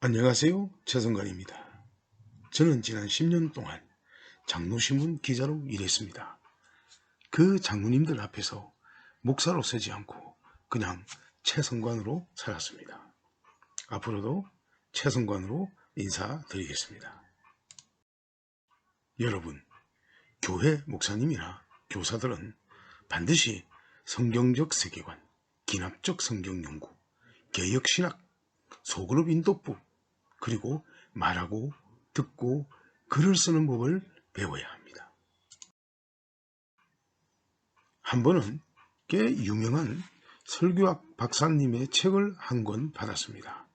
안녕하세요, 최성관입니다. 저는 지난 10년 동안 장로신문 기자로 일했습니다. 그 장로님들 앞에서 목사로 서지 않고 그냥 최성관으로 살았습니다. 앞으로도 최성관으로 인사드리겠습니다. 여러분, 교회 목사님이나 교사들은 반드시 성경적 세계관, 기납적 성경 연구, 개혁신학, 소그룹 인도법, 그리고 말하고 듣고 글을 쓰는 법을 배워야 합니다. 한 번은 꽤 유명한 설교학 박사님의 책을 한 권 받았습니다.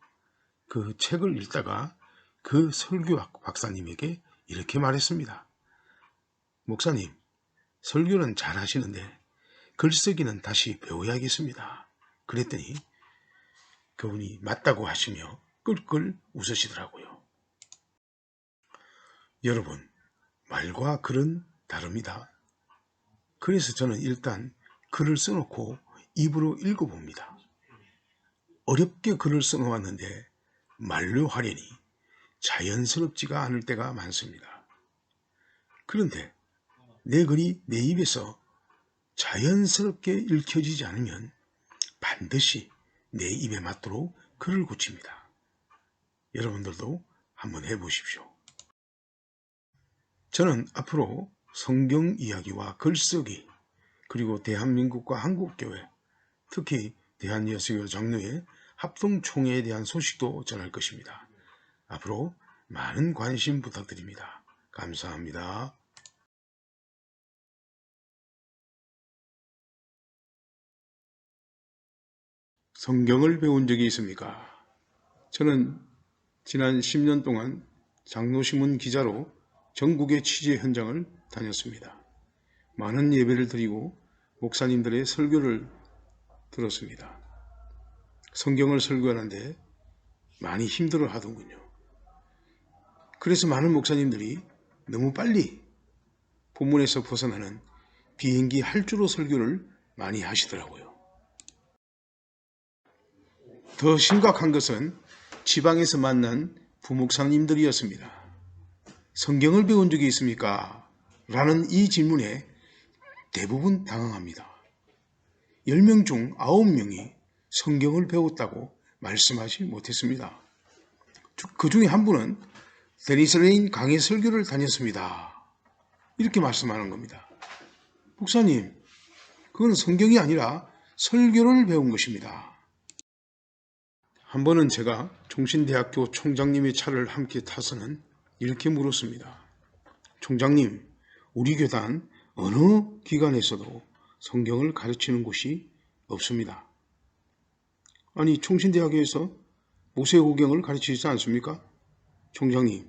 그 책을 읽다가 그 설교학 박사님에게 이렇게 말했습니다. 목사님, 설교는 잘 하시는데 글쓰기는 다시 배워야겠습니다. 그랬더니 그분이 맞다고 하시며 끌끌 웃으시더라고요. 여러분, 말과 글은 다릅니다. 그래서 저는 일단 글을 써놓고 입으로 읽어봅니다. 어렵게 글을 써놓았는데 말로 하려니 자연스럽지가 않을 때가 많습니다. 그런데 내 글이 내 입에서 자연스럽게 읽혀지지 않으면 반드시 내 입에 맞도록 글을 고칩니다. 여러분들도 한번 해보십시오. 저는 앞으로 성경 이야기와 글쓰기, 그리고 대한민국과 한국교회, 특히 대한예수교 장로회 합동총회에 대한 소식도 전할 것입니다. 앞으로 많은 관심 부탁드립니다. 감사합니다. 성경을 배운 적이 있습니까? 저는 지난 10년 동안 장로신문 기자로 전국의 취재 현장을 다녔습니다. 많은 예배를 드리고 목사님들의 설교를 들었습니다. 성경을 설교하는데 많이 힘들어 하더군요. 그래서 많은 목사님들이 너무 빨리 본문에서 벗어나는 비행기 할주로 설교를 많이 하시더라고요. 더 심각한 것은 지방에서 만난 부목사님들이었습니다. 성경을 배운 적이 있습니까? 라는 이 질문에 대부분 당황합니다. 10명 중 9명이 성경을 배웠다고 말씀하지 못했습니다. 그 중에 한 분은 데니스 레인 강의 설교를 다녔습니다. 이렇게 말씀하는 겁니다. 목사님, 그건 성경이 아니라 설교를 배운 것입니다. 한 번은 제가 종신대학교 총장님의 차를 함께 타서는 이렇게 물었습니다. 총장님, 우리 교단 어느 기관에서도 성경을 가르치는 곳이 없습니다. 아니, 총신대학교에서 모세오경을 가르치지 않습니까? 총장님,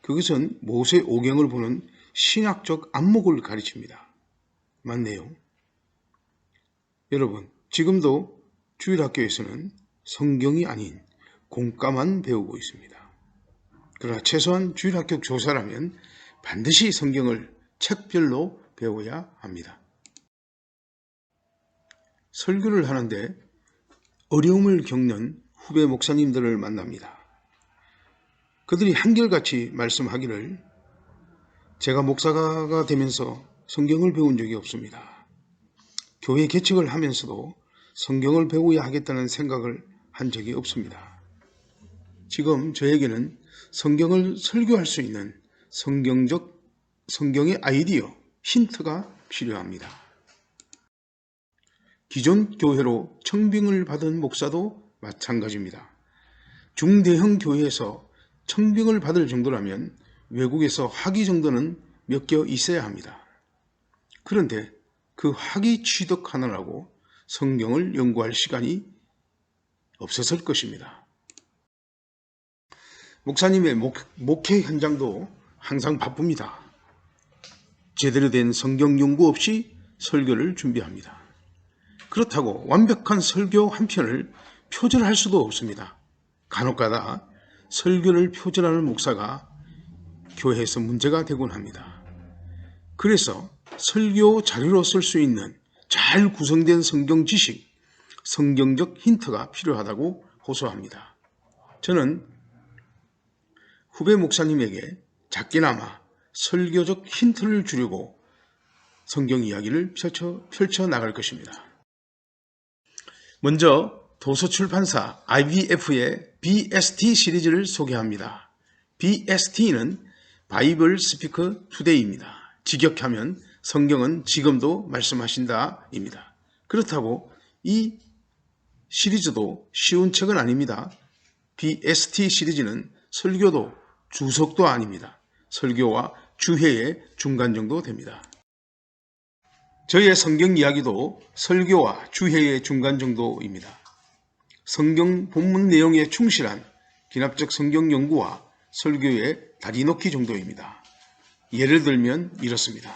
그것은 모세오경을 보는 신학적 안목을 가르칩니다. 맞네요. 여러분, 지금도 주일학교에서는 성경이 아닌 공과만 배우고 있습니다. 그러나 최소한 주일학교 교사라면 반드시 성경을 책별로 배워야 합니다. 설교를 하는데 어려움을 겪는 후배 목사님들을 만납니다. 그들이 한결같이 말씀하기를 제가 목사가 되면서 성경을 배운 적이 없습니다. 교회 개척을 하면서도 성경을 배워야 하겠다는 생각을 한 적이 없습니다. 지금 저에게는 성경을 설교할 수 있는 성경의 아이디어, 힌트가 필요합니다. 기존 교회로 청빙을 받은 목사도 마찬가지입니다. 중대형 교회에서 청빙을 받을 정도라면 외국에서 학위 정도는 몇 개 있어야 합니다. 그런데 그 학위 취득하느라고 성경을 연구할 시간이 없었을 것입니다. 목사님의 목회 현장도 항상 바쁩니다. 제대로 된 성경 연구 없이 설교를 준비합니다. 그렇다고 완벽한 설교 한 편을 표절할 수도 없습니다. 간혹가다 설교를 표절하는 목사가 교회에서 문제가 되곤 합니다. 그래서 설교 자료로 쓸 수 있는 잘 구성된 성경 지식, 성경적 힌트가 필요하다고 호소합니다. 저는 후배 목사님에게 작게나마 설교적 힌트를 주려고 성경 이야기를 펼쳐 나갈 것입니다. 먼저 도서출판사 IBF의 BST 시리즈를 소개합니다. BST는 바이블 스피커 투데이입니다. 직역하면 성경은 지금도 말씀하신다입니다. 그렇다고 이 시리즈도 쉬운 책은 아닙니다. BST 시리즈는 설교도 주석도 아닙니다. 설교와 주회의 중간 정도 됩니다. 저의 성경 이야기도 설교와 주회의 중간 정도입니다. 성경 본문 내용에 충실한 기납적 성경 연구와 설교의 다리 놓기 정도입니다. 예를 들면 이렇습니다.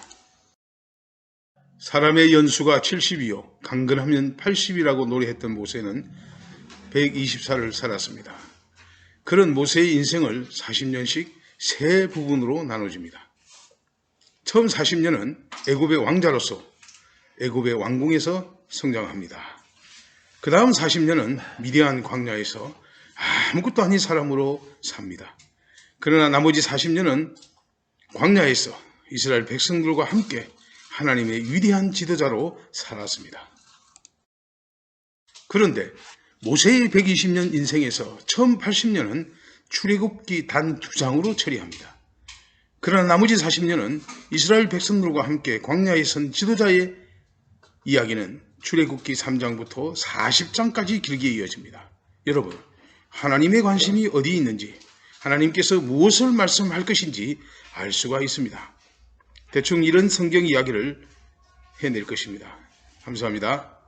사람의 연수가 70이요 강건하면 80이라고 노래했던 모세는 120살을 살았습니다. 그런 모세의 인생을 40년씩 세 부분으로 나눠집니다. 처음 40년은 애굽의 왕자로서 애굽의 왕궁에서 성장합니다. 그 다음 40년은 미디안 광야에서 아무것도 아닌 사람으로 삽니다. 그러나 나머지 40년은 광야에서 이스라엘 백성들과 함께 하나님의 위대한 지도자로 살았습니다. 그런데 모세의 120년 인생에서 처음 80년은 출애굽기 단 2장으로 처리합니다. 그러나 나머지 40년은 이스라엘 백성들과 함께 광야에 선 지도자의 이야기는 출애굽기 3장부터 40장까지 길게 이어집니다. 여러분, 하나님의 관심이 어디 있는지, 하나님께서 무엇을 말씀할 것인지 알 수가 있습니다. 대충 이런 성경 이야기를 해낼 것입니다. 감사합니다.